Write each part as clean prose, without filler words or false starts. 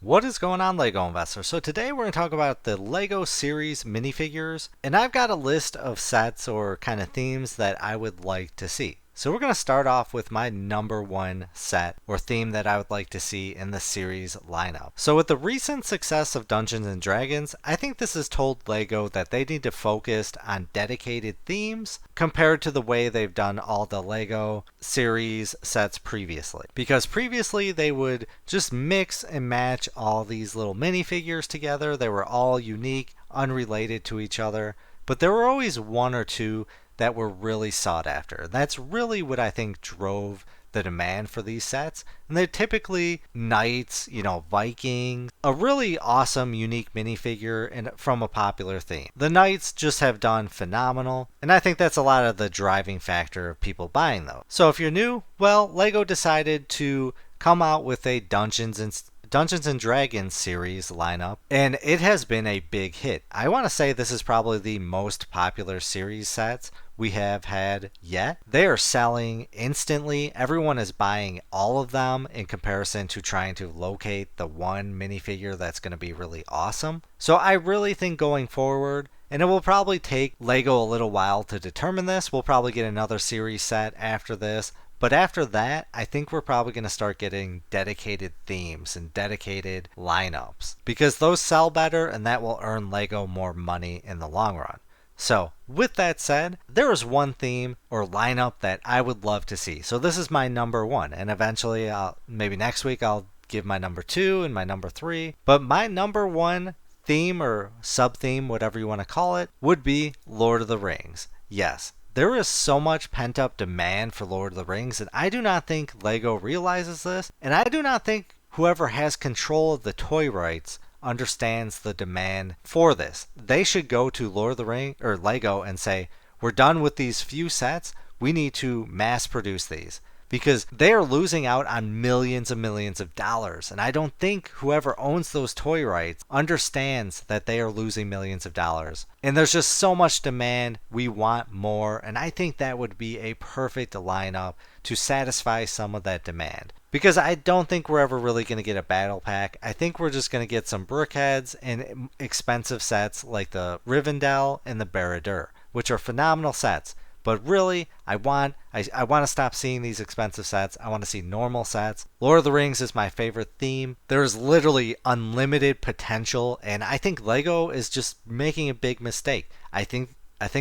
What is going on, LEGO investor? So today we're going to talk about the LEGO series minifigures, and I've got a list of sets or kind of themes that I would like to see. So we're going to start off with my number one set or theme that I would like to see in the series lineup. So with the recent success of Dungeons and Dragons, I think this has told LEGO that they need to focus on dedicated themes compared to the way they've done all the LEGO series sets previously. Because previously they would just mix and match all these little minifigures together. They were all unique, unrelated to each other, but there were always one or two that were really sought after. That's really what I think drove the demand for these sets. And they're typically knights, Vikings, a really awesome, unique minifigure and from a popular theme. The knights just have done phenomenal, and I think that's a lot of the driving factor of people buying those. So if you're new, well, LEGO decided to come out with a Dungeons and Dragons series lineup, and it has been a big hit. I want to say this is probably the most popular series sets we have had yet. They are selling instantly. Everyone is buying all of them in comparison to trying to locate the one minifigure that's going to be really awesome. So I really think going forward, and it will probably take LEGO a little while to determine this, we'll probably get another series set after this. But after that, I think we're probably going to start getting dedicated themes and dedicated lineups because those sell better and that will earn LEGO more money in the long run. So, with that said, there is one theme or lineup that I would love to see. So this is my number one, and eventually, maybe next week, I'll give my number two and my number three. But my number one theme or sub-theme, whatever you want to call it, would be Lord of the Rings. Yes. There is so much pent-up demand for Lord of the Rings, and I do not think LEGO realizes this, and I do not think whoever has control of the toy rights understands the demand for this. They should go to Lord of the Rings or LEGO and say, we're done with these few sets, we need to mass produce these. Because they are losing out on millions and millions of dollars. And I don't think whoever owns those toy rights understands that they are losing millions of dollars. And there's just so much demand. We want more. And I think that would be a perfect lineup to satisfy some of that demand. Because I don't think we're ever really going to get a battle pack. I think we're just going to get some brickheads and expensive sets like the Rivendell and the Barad-dûr, which are phenomenal sets. But really, I want to stop seeing these expensive sets. I want to see normal sets. Lord of the Rings is my favorite theme. There's literally unlimited potential, and I think LEGO is just making a big mistake. I think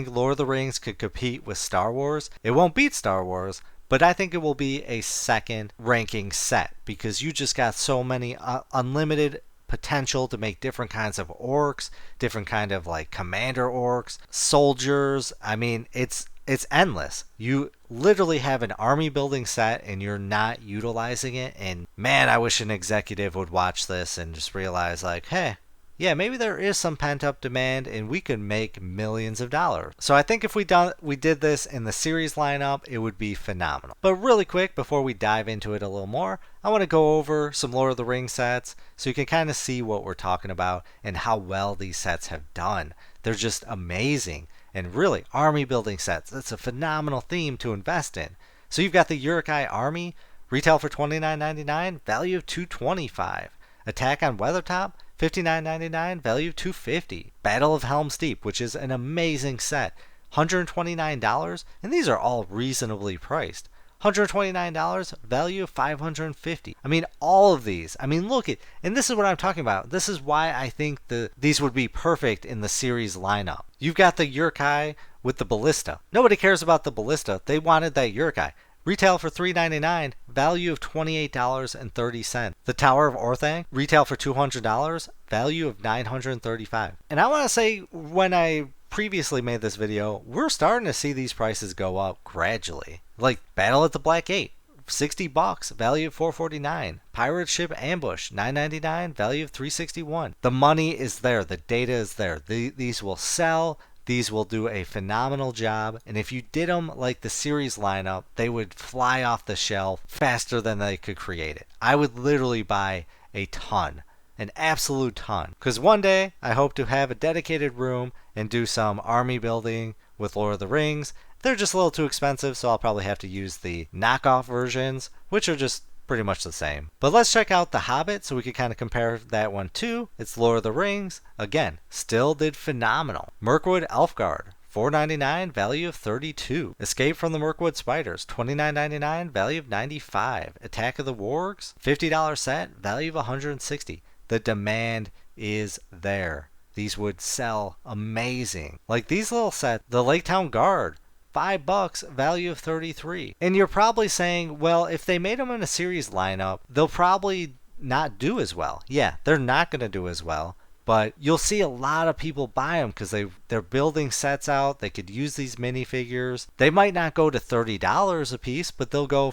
Lord of the Rings could compete with Star Wars. It won't beat Star Wars, but I think it will be a second ranking set because you just got so many unlimited potential to make different kinds of orcs, different kind of like commander orcs, soldiers. I mean, it's endless. You literally have an army building set and you're not utilizing it. And man, I wish an executive would watch this and just realize like, hey, yeah, maybe there is some pent up demand and we could make millions of dollars. So I think if we did this in the series lineup, it would be phenomenal. But really quick, before we dive into it a little more, I want to go over some Lord of the Rings sets so you can kind of see what we're talking about and how well these sets have done. They're just amazing. And really, army building sets, that's a phenomenal theme to invest in. So you've got the Uruk-hai army, retail for $29.99, value of $225. Attack on Weathertop, $59.99, value of $250. Battle of Helm's Deep, which is an amazing set, $129, and these are all reasonably priced. $129, value of $550. I mean, all of these. I mean, look at, and this is what I'm talking about. This is why I think these would be perfect in the series lineup. You've got the Uruk-hai with the ballista. Nobody cares about the ballista. They wanted that Uruk-hai. Retail for $399, value of $28.30. The Tower of Orthanc, retail for $200, value of $935. And I want to say, when I previously made this video, we're starting to see these prices go up gradually. Like Battle at the Black Gate, $60, value of $449. Pirate Ship Ambush, $9.99, value of $361. The money is there, the data is there. These will sell. These will do a phenomenal job, and if you did them like the series lineup, they would fly off the shelf faster than they could create it. I would literally buy a ton, an absolute ton, because one day I hope to have a dedicated room and do some army building with Lord of the Rings. They're just a little too expensive, so I'll probably have to use the knockoff versions, which are just pretty much the same. But let's check out the Hobbit so we can kind of compare that one too. It's Lord of the Rings. Again, still did phenomenal. Mirkwood Elfguard, $4.99, value of $32. Escape from the Mirkwood Spiders, $29.99, value of $95. Attack of the Wargs, $50 set, value of $160. The demand is there. These would sell amazing. Like these little sets, the Lake Town Guard, $5, value of $33. And you're probably saying, well, if they made them in a series lineup, they'll probably not do as well. Yeah, they're not going to do as well. But you'll see a lot of people buy them because they're building sets out. They could use these minifigures. They might not go to $30 a piece, but they'll go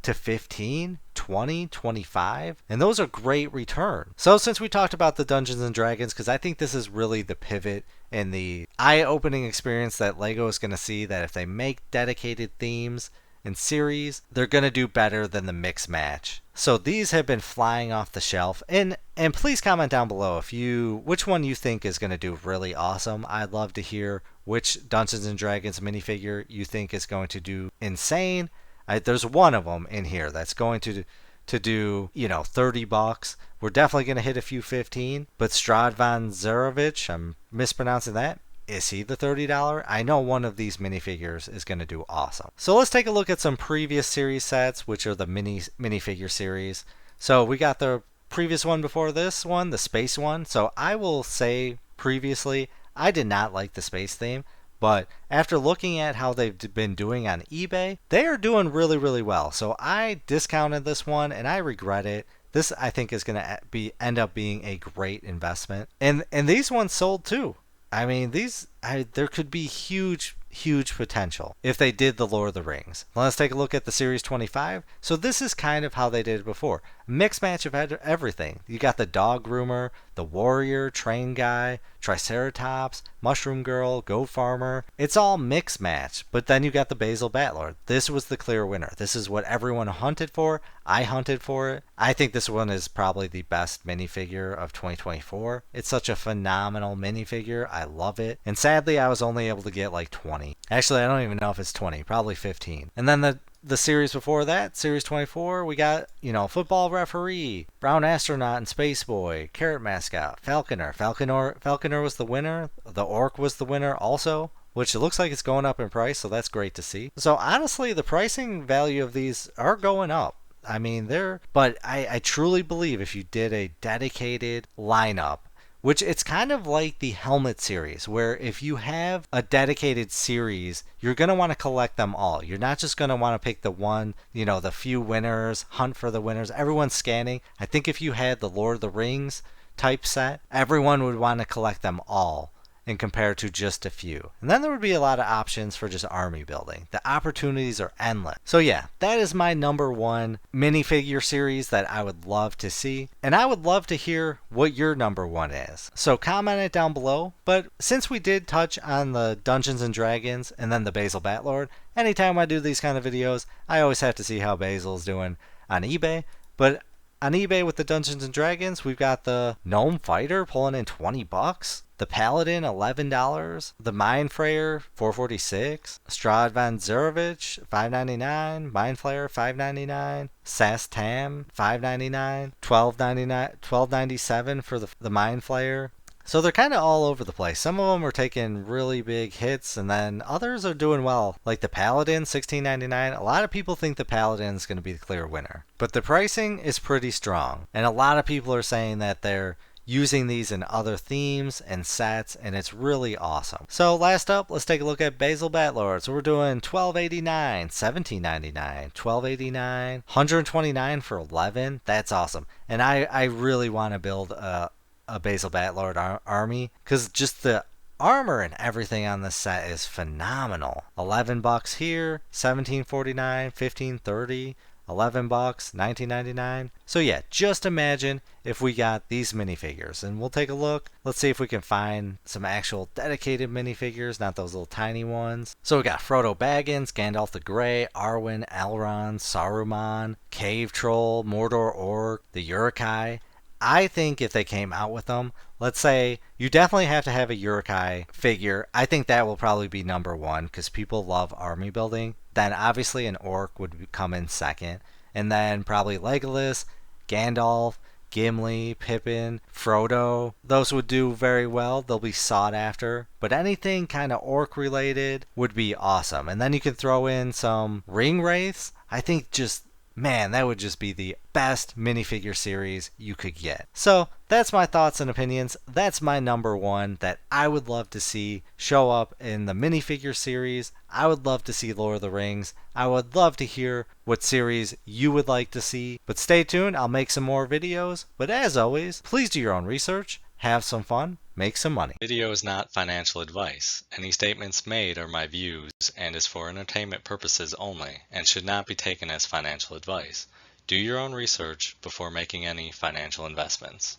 to 15, 20, 25, and those are great returns. So since we talked about the Dungeons and Dragons, because I think this is really the pivot and the eye-opening experience that LEGO is going to see, that if they make dedicated themes and series, they're going to do better than the mix match. So these have been flying off the shelf, and please comment down below which one you think is going to do really awesome. I'd love to hear which Dungeons and Dragons minifigure you think is going to do insane. There's one of them in here that's going to do, $30. We're definitely going to hit a few 15, but Strad von Zarovich, I'm mispronouncing that. Is he the $30? I know one of these minifigures is going to do awesome. So let's take a look at some previous series sets, which are the minifigure series. So we got the previous one before this one, the space one. So I will say previously, I did not like the space theme. But after looking at how they've been doing on eBay, they are doing really, really well. So I discounted this one, and I regret it. This, I think, is going to end up being a great investment. And these ones sold too. I mean, there could be huge potential if they did the Lord of the Rings. Let's take a look at the Series 25. So this is kind of how they did it before. Mixed match of everything. You got the dog groomer, the warrior, train guy, triceratops, mushroom girl, goat farmer. It's all mixed match. But then you got the Basil Batlord. This was the clear winner. This is what everyone hunted for. I hunted for it. I think this one is probably the best minifigure of 2024. It's such a phenomenal minifigure. I love it. And sadly, I was only able to get like 20. Actually, I don't even know if it's 20. Probably 15. And then the series before that, Series 24, we got, football referee, brown astronaut and space boy, carrot mascot, falconer. Falconer was the winner. The orc was the winner also, which it looks like it's going up in price, so that's great to see. So honestly, the pricing value of these are going up. I mean, but I truly believe if you did a dedicated lineup, which it's kind of like the helmet series, where if you have a dedicated series, you're going to want to collect them all. You're not just going to want to pick the one, the few winners, hunt for the winners. Everyone's scanning. I think if you had the Lord of the Rings type set, everyone would want to collect them all and compare to just a few. And then there would be a lot of options for just army building. The opportunities are endless. So yeah, that is my number one minifigure series that I would love to see. And I would love to hear what your number one is. So comment it down below. But since we did touch on the Dungeons and Dragons and then the Basil Batlord, anytime I do these kind of videos, I always have to see how Basil's doing on eBay. But on eBay with the Dungeons and Dragons, we've got the Gnome Fighter pulling in $20. The Paladin, $11. The Mind Frayer, $4.46. Strad von Zarovich, $5.99. Mind Flayer, $5.99. Sass Tam, $5.99. $12.97 for the Mind Flayer. So they're kind of all over the place. Some of them are taking really big hits, and then others are doing well. Like the Paladin, $16.99. A lot of people think the Paladin is going to be the clear winner. But the pricing is pretty strong. And a lot of people are saying that they're using these in other themes and sets, and it's really awesome. So last up, let's take a look at Basil Batlord. So we're doing $12.89, $17.99, $12.89, $129 for 11. That's awesome. And I really want to build a Basil Batlord army, because just the armor and everything on this set is phenomenal. $11 here, $17.49, $15.30, $11, $19.99. So yeah, just imagine if we got these minifigures, and we'll take a look. Let's see if we can find some actual dedicated minifigures, not those little tiny ones. So we got Frodo Baggins, Gandalf the Grey, Arwen, Elrond, Saruman, Cave Troll, Mordor Orc, the Uruk-hai. I think if they came out with them, let's say you definitely have to have a Uruk-hai figure. I think that will probably be number one because people love army building. Then obviously an orc would come in second. and then probably Legolas, Gandalf, Gimli, Pippin, Frodo. Those would do very well. They'll be sought after. But anything kind of orc related would be awesome. And then you can throw in some ring wraiths. I think just, man, that would just be the best minifigure series you could get. So that's my thoughts and opinions. That's my number one that I would love to see show up in the minifigure series. I would love to see Lord of the Rings. I would love to hear what series you would like to see. But stay tuned, I'll make some more videos. But as always, please do your own research, have some fun, make some money. Video is not financial advice. Any statements made are my views and is for entertainment purposes only and should not be taken as financial advice. Do your own research before making any financial investments.